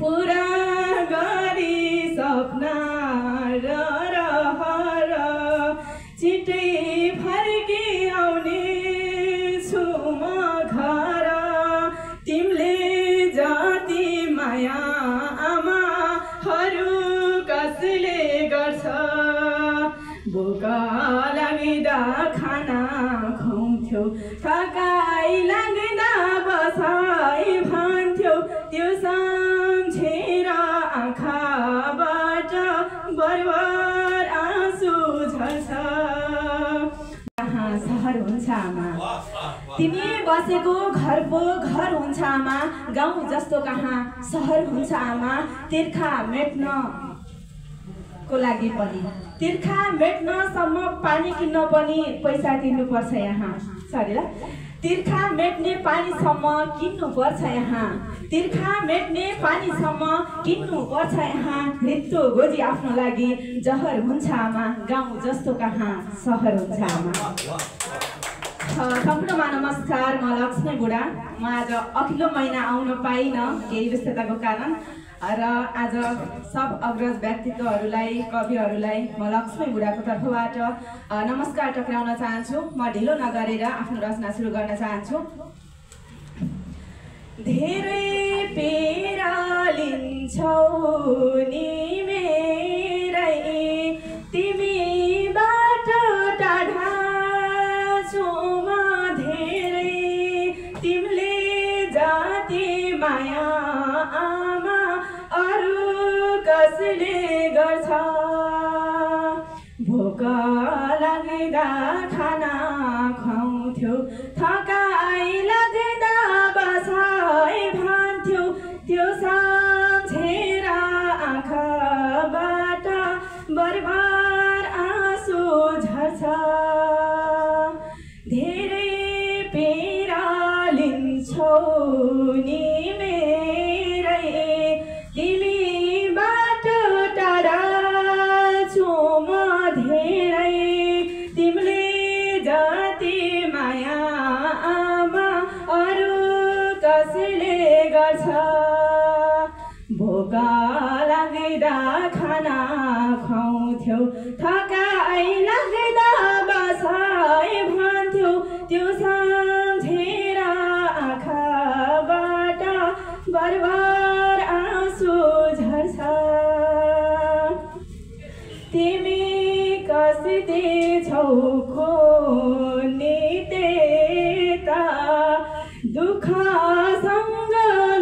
पुरा गरी सपना र रहर छिटै फर्की आउने छु म घर तिमीले जति माया आमाहरू कसले गर्छ भोक लाग्दा खाना खुवाउँथ्यो थकाइ लाग्दा बसाइ भन्थ्यो त्यो सम्झेर आँखाबाट बरबार आँसु झर्छ कहाँ सहर हुन्छ आमा तिमी बसेको घर पो घर हुन्छ आमा गाउँ जस्तो कहाँ सहर हुन्छ आमा तिर्खा मेट्न को लागि पनि तिर्खा मेट्नसम्म पानी किन्न पनि पैसा तिर्नुपर्छ यहाँ सरी ल तिर्खा मेट्ने पानीसम्म किन्नुपर्छ यहाँ तिर्खा मेट्ने पानीसम्म किन्नुपर्छ यहाँ मृत्यु गोजी आफ्नो लागि जहर हुन्छ आमा गाउँ जस्तो कहाँ सहर हुन्छ आमा सम्पूर्णमा नमस्कार म लक्ष्मी बुढा म आज अघिल्लो महिना आउन पाइनँ केही व्यस्तताको कारण र आज सब अग्रज व्यक्तित्वहरूलाई कविहरूलाई म लक्ष्मी बुढाको तर्फबाट नमस्कार टक्राउन चाहन्छु म ढिलो नगरेर आफ्नो रचना सुरु गर्न चाहन्छु धेरै पेरा लिन्छौ नि मेरै तिमीबाट टाढा छु म धेरै तिमीले जति माया आमा अरू कसले गर्छ भोक लाग्दा खाना खुवाउँथ्यो थकाइ लाग्दा बसाइ भन्थ्यो त्यो सम्झेर आँखाबाट बरबार आँसु झर्छ धेरै पेरा लिन्छौ नि मेरै तिमीबाट टाढा छु म धेरै तिमीले जति माया आमा अरू कसले गर्छ भोक लाग्दा खाना खुवाउँथ्यो थकाइ लाग्दा बसाइ भन्थ्यो त्यो सम्झेर आँखाबाट बरबार आँसु झर्छ तिमी कस्ती छौ नित्यता दुःखसँग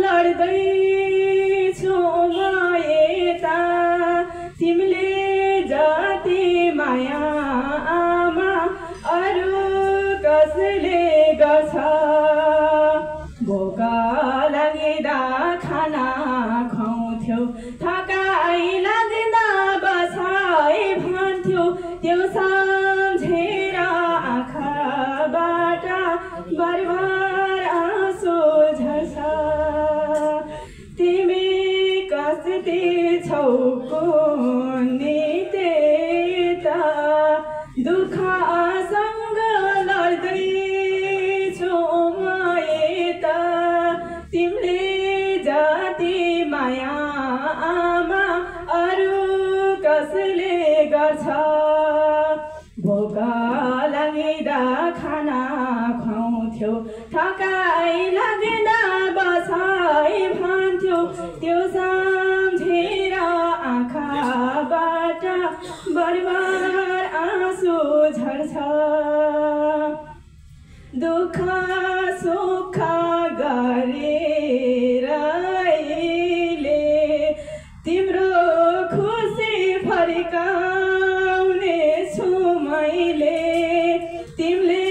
लड्दैछु म यता तिमीले जति माया आमा अरू कसले गर्छ भोक लाग्दा खाना खुवाउँथ्यो थकाइ लाग्दा बसाइ भन्थ्यो त्यो सम्झेर आँखाबाट बरबार आँसु झर्छ तिमी कस्ती छौ नित्यता दुःखसँग लड्दैछु म यता तिमीले जति माया आमा अरू कसले गर्छ भोक लाग्दा खाना खुवाउँथ्यो थकाइ लाग्दा बसाइ भन्थ्यो त्यो सम्झेर आँखाबाट बरबार आँसु झर्छ दुःख सुख गरेर तिम्रो खुसी फर्काउने छु मैले तिमीले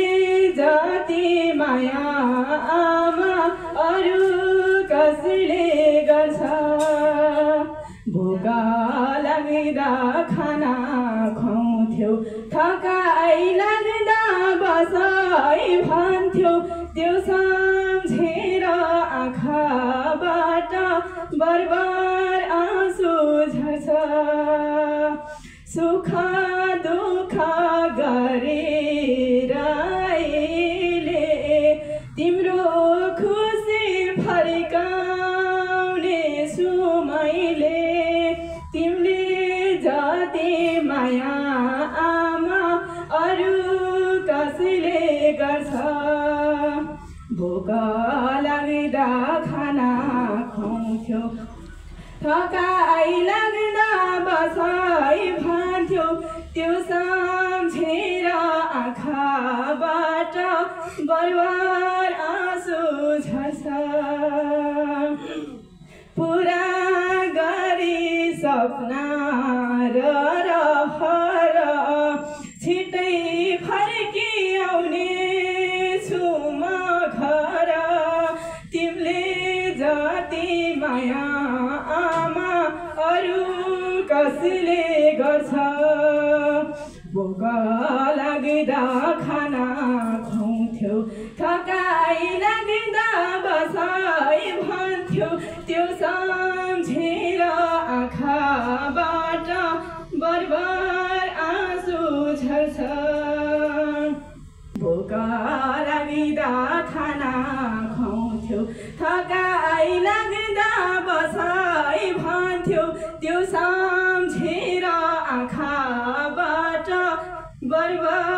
जति माया आमा अरू कसले गर्छ भोक लाग्दा खाना खुवाउँथ्यो थकाइ लाग्दा बसाइ भन्थ्यो त्यो सम्झेर आँखाबाट बरबार आँसु झर्छ सुख दुःख गरेर तिम्रो खुसी फर्काउने छु भोक लाग्दा खाना खुवाउँथ्यो थकाइ लाग्दा बसाइ भन्थ्यो त्यो सम्झेर आँखाबाट बरबार आँसु झर्छ पुरा गरी सपना र रहर छिटै फर्की आउने छु म घर तिमीले जति माया आमा अरू कसले गर्छ भोक लाग्दा खाना खुवाउँथ्यो थकाइ लाग्दा बसाइ भन्थ्यो त्यो सम्झेर आँखाबाट बरबार आँसु झर्छ भोक लाग्दा खाना खुवाउँथ्यो थकाइ लाग्दा बसाइ भन्थ्यो त्यो सम्झेर आँखाबाट बरबार